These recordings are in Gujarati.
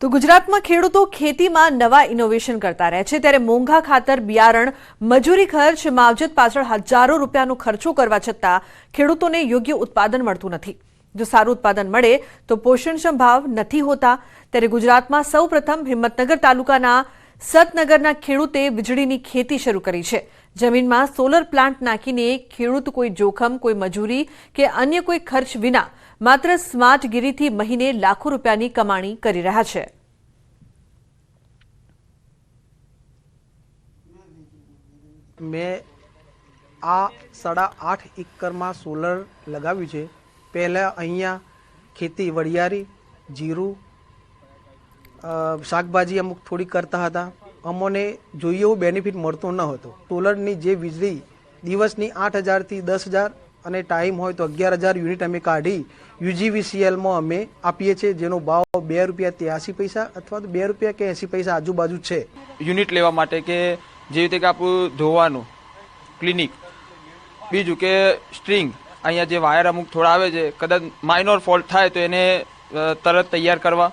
તો ગુજરાતમાં ખેડૂતો ખેતીમાં નવા ઇનોવેશન કરતા રહે છે, ત્યારે મોંઘા ખાતર, બિયારણ, મજૂરી ખર્ચ, માવજત પાછળ હજારો રૂપિયાનો ખર્ચો કરવા છતાં ખેડૂતોને યોગ્ય ઉત્પાદન મળતું નથી। જો સારું ઉત્પાદન મળે તો પોષણક્ષમ ભાવ નથી હોતા। ત્યારે ગુજરાતમાં સૌપ્રથમ હિંમતનગર તાલુકાના સતનગરના ખેડૂતે વીજળીની ખેતી શરૂ કરી છે। જમીનમાં સોલર પ્લાન્ટ નાખીને ખેડૂત કોઈ જોખમ, કોઈ મજૂરી કે અન્ય કોઈ ખર્ચ વિના માત્ર સ્માર્ટગીરીથી મહિને લાખો રૂપિયાની કમાણી કરી રહ્યા છે। મેં આ 8.5 એકરમાં સોલર લગાવ્યું છે। પહેલાં અહીંયા ખેતી વરિયાળી, જીરું, શાકભાજી અમુક થોડી કરતા હતા। અમને જોઈએ એવું બેનિફિટ મળતો ન હતો। સોલરની જે વીજળી દિવસની 8,000 થી 10,000 અને ટાઈમ હોય તો 11,000 યુનિટ અમે કાઢી યુજીવીસીએલમાં અમે આપીએ છીએ, જેનો ભાવ ₹2.83 અથવા તો ₹2 કે 80 પૈસા આજુબાજુ છે। યુનિટ લેવા માટે કે જેવી રીતે કે આપણું ધોવાનું ક્લિનિક, બીજું કે સ્ટ્રિંગ, અહીંયા જે વાયર અમુક થોડા આવે છે, કદાચ માઇનોર ફોલ્ટ થાય તો એને તરત તૈયાર કરવા,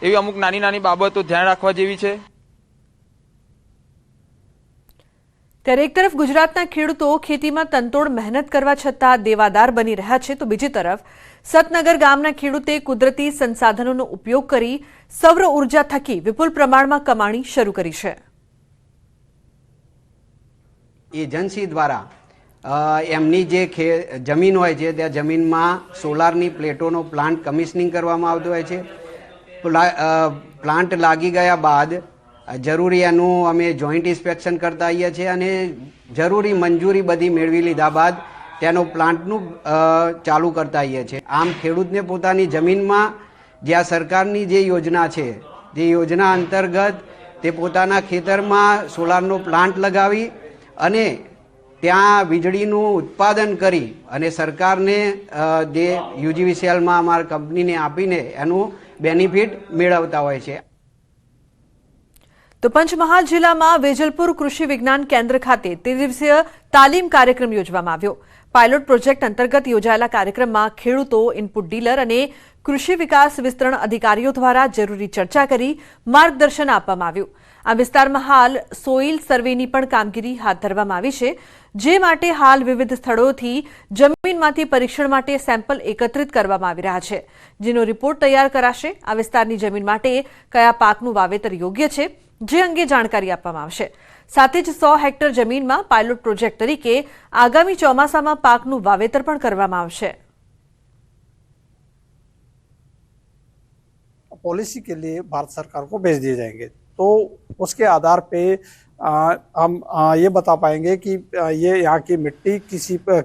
એવી અમુક નાની નાની બાબતો ધ્યાન રાખવા જેવી છે। ત્યારે એક તરફ ગુજરાતના ખેડૂતો ખેતીમાં તનતોડ મહેનત કરવા છતાં દેવાદાર બની રહ્યા છે, તો બીજી તરફ સતનગર ગામના ખેડૂતે કુદરતી સંસાધનોનો ઉપયોગ કરી સૌર ઉર્જા થકી વિપુલ પ્રમાણમાં કમાણી શરૂ કરી છે। એજન્સી દ્વારા એમની જે જમીન હોય છે ત્યાં જમીનમાં સોલારની પ્લેટોનો પ્લાન્ટ કમિશનિંગ કરવામાં આવતો હોય છે। પ્લાન્ટ લાગી ગયા બાદ જરૂરી એનું અમે જોઈન્ટ ઇન્સ્પેક્શન કરતા આવીએ છીએ અને જરૂરી મંજૂરી બધી મેળવી લીધા બાદ તેનો પ્લાન્ટનું ચાલુ કરતા આવીએ છીએ। આમ ખેડૂતને પોતાની જમીનમાં જ્યાં સરકારની જે યોજના છે, જે યોજના અંતર્ગત તે પોતાના ખેતરમાં સોલારનો પ્લાન્ટ લગાવી અને ત્યાં વીજળીનું ઉત્પાદન કરી અને સરકારને જે યુજીવીસીએલમાં અમારા કંપનીને આપીને એનું બેનિફિટ મેળવતા હોય છે। તો પંચમહાલ જિલ્લામાં વેજલપુર કૃષિ વિજ્ઞાન કેન્દ્ર ખાતે ત્રિદિવસીય તાલીમ કાર્યક્રમ યોજવામાં આવ્યો। પાયલોટ પ્રોજેક્ટ અંતર્ગત યોજાયેલા કાર્યક્રમમાં ખેડૂતો, ઇનપુટ ડીલર અને કૃષિ વિકાસ વિસ્તરણ અધિકારીઓ દ્વારા જરૂરી ચર્ચા કરી માર્ગદર્શન આપવામાં આવ્યું। આ વિસ્તારમાં હાલ સોઇલ સર્વેની પણ કામગીરી હાથ ધરવામાં આવી છે, જે માટે હાલ વિવિધ સ્થળોથી જમીનમાંથી પરીક્ષણ માટે સેમ્પલ એકત્રિત કરવામાં આવી રહ્યા છે, જેનો રિપોર્ટ તૈયાર કરાશે। આ વિસ્તારની જમીન માટે કયા પાકનું વાવેતર યોગ્ય છે, જે અંગે જાણકારી આપવામાં આવશે। સાથે જ 100 હેક્ટર જમીનમાં પાયલોટ પ્રોજેક્ટ તરીકે આગામી ચોમાસામાં પાકનું વાવેતર પણ કરવામાં આવશે। पॉलिसी के लिए भारत सरकार को भेज दिए जाएंगे, तो उसके आधार पे हम ये बता पाएंगे कि ये यहाँ की मिट्टी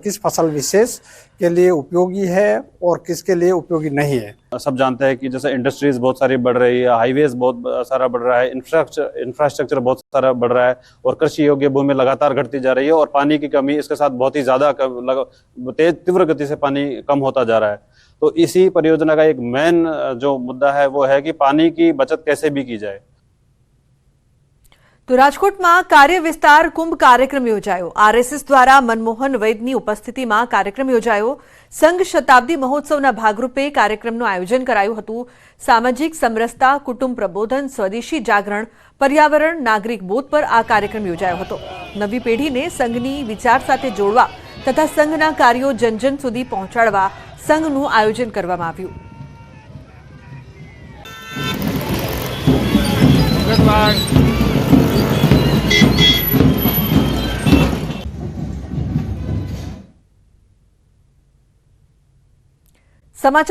किस फसल विशेष के लिए उपयोगी है और किसके लिए उपयोगी नहीं है। सब जानते हैं कि जैसे इंडस्ट्रीज बहुत सारी बढ़ रही है, हाईवेज बहुत सारा बढ़ रहा है, इंफ्रास्ट्रक्चर बहुत सारा बढ़ रहा है और कृषि योग्य भूमि लगातार घटती जा रही है और पानी की कमी इसके साथ बहुत ही ज़्यादा तीव्र गति से पानी कम होता जा रहा है। तो इसी परियोजना का एक मेन जो मुद्दा है वो है कि पानी की बचत कैसे भी की जाए। તો રાજકોટમાં કાર્ય વિસ્તાર કુંભ કાર્યક્રમ યોજાયો। આરએસએસ દ્વારા મનમોહન વૈદની ઉપસ્થિતિમાં કાર્યક્રમ યોજાયો। સંઘ શતાબ્દી મહોત્સવના ભાગરૂપે કાર્યક્રમનું આયોજન કરાયું હતું। સામાજિક સમરસતા, કુટુંબ પ્રબોધન, સ્વદેશી જાગરણ, પર્યાવરણ, નાગરિક બોધ પર આ કાર્યક્રમ યોજાયો હતો। નવી પેઢીને સંઘની વિચાર સાથે જોડવા તથા સંઘના કાર્યો જનજન સુધી પહોંચાડવા સંઘનું આયોજન કરવામાં આવ્યું। સમાચાર